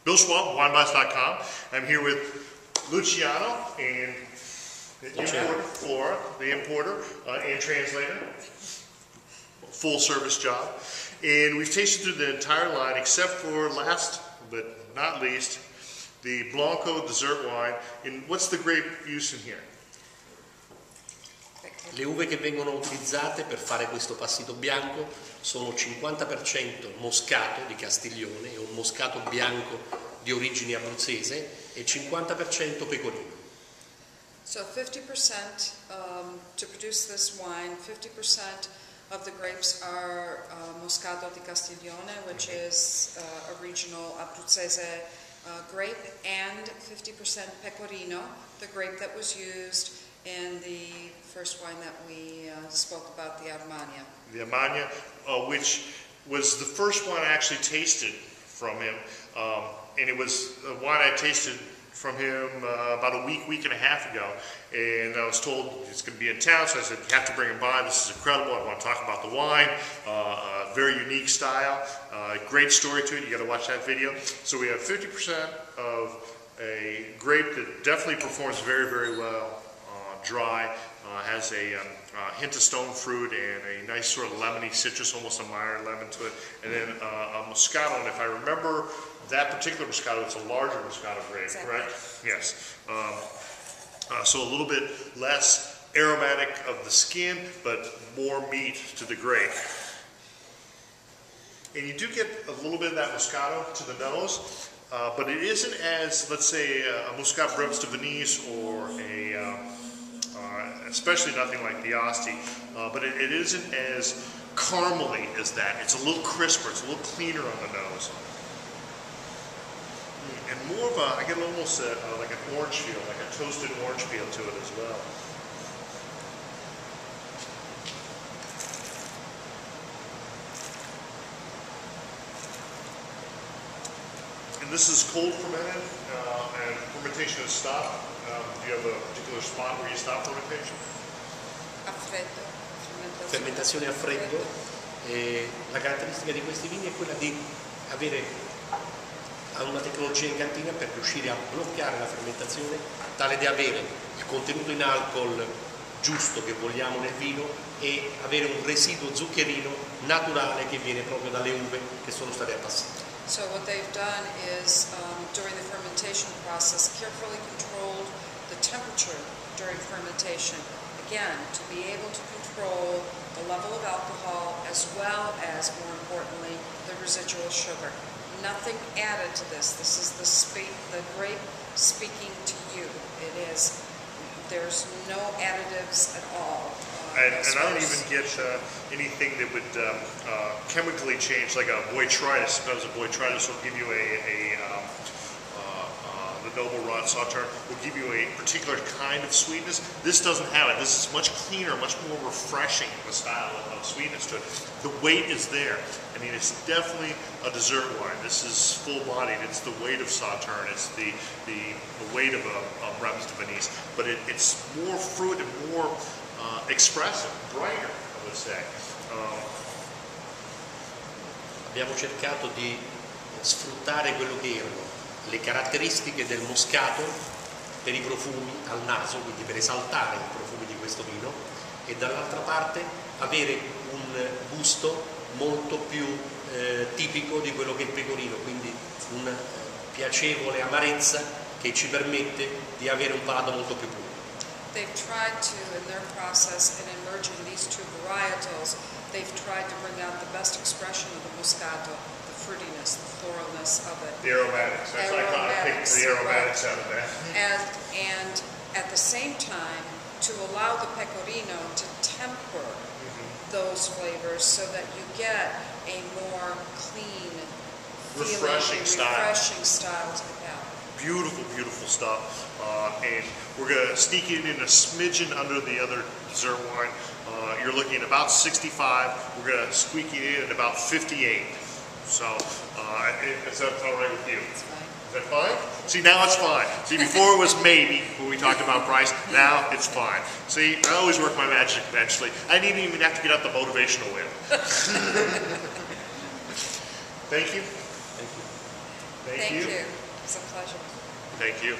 Bill Schwab, winebus.com. I'm here with Luciano and the importer, Flora, the importer and translator. Full service job. And we've tasted through the entire line except for last but not least, the Bianco dessert wine. And what's the grape use in here? Le uve che vengono utilizzate per fare questo passito bianco sono 50% moscato di Castiglione e un moscato bianco di origine abruzzese e 50% pecorino. So 50% to produce this wine, 50% of the grapes are Moscato di Castiglione, which is a regional abruzzese grape, and 50% pecorino, the grape that was used in the first wine that we spoke about, the Armagna. The Armagna, which was the first wine I actually tasted from him, and it was a wine I tasted from him about a week and a half ago, and I was told it's going to be in town, so I said, you have to bring him by, this is incredible, I want to talk about the wine, very unique style, great story to it, you got to watch that video. So we have 50% of a grape that definitely performs very, very well, dry, has a hint of stone fruit and a nice sort of lemony citrus, almost a minor lemon to it, and then a Moscato, and if I remember that particular Moscato, it's a larger Moscato grape, exactly. Correct? Yes. So a little bit less aromatic of the skin, but more meat to the grape. And you do get a little bit of that Moscato to the nose, but it isn't as, let's say, a Muscat Breves de Venise or a, especially nothing like the Asti, but it isn't as caramely as that. It's a little crisper, it's a little cleaner on the nose. And more of a, I get almost like an orange feel, like a toasted orange feel to it as well. And this is cold fermented, and fermentation is stopped. Do you have a particular spot where you stop fermentation? A freddo. Fermentazione a freddo. La caratteristica di questi vini è quella di avere una tecnologia in cantina per riuscire a bloccare la fermentazione, tale da avere il contenuto in alcol giusto che vogliamo nel vino e avere un residuo zuccherino naturale che viene proprio dalle uve che sono state appassite. So what they've done is, during the fermentation process, carefully controlled the temperature during fermentation. Again, to be able to control the level of alcohol as well as, more importantly, the residual sugar. Nothing added to this. This is the grape speaking to you. It is. There's no additives at all. And I don't even get anything that would chemically change, like a botrytis. Sometimes a botrytis will give you the Noble Rot Sauterne will give you a particular kind of sweetness. This doesn't have it. This is much cleaner, much more refreshing in the style of sweetness to it. The weight is there. I mean, it's definitely a dessert wine. This is full-bodied. It's the weight of Sauterne. It's the weight of a Breves de Venise. But it's more fruit and more expressive, brighter, I would say. Abbiamo cercato di sfruttare quello che erano le caratteristiche del moscato per i profumi al naso, quindi per esaltare i profumi di questo vino, e dall'altra parte avere un gusto molto più tipico di quello che è il pecorino, quindi una piacevole amarezza che ci permette di avere un palato molto più puro. They've tried to, in their process, in merging these two varietals, they've tried to bring out the best expression of the Moscato, the fruitiness, the floralness of it. The aromatics. That's like I picked the aromatics out of that. And at the same time, to allow the pecorino to temper those flavors so that you get a more clean, refreshing style to the palate. Beautiful, beautiful stuff. And we're going to sneak it in a smidgen under the other dessert wine. You're looking at about 65. We're going to squeak it in at about 58. So, is that all right with you? It's fine. Is that fine? See, now it's fine. See, before it was maybe when we talked about price. Now it's fine. See, I always work my magic eventually. I didn't even have to get out the motivational wheel. Thank you. Thank you. Thank you. It's a pleasure. Thank you.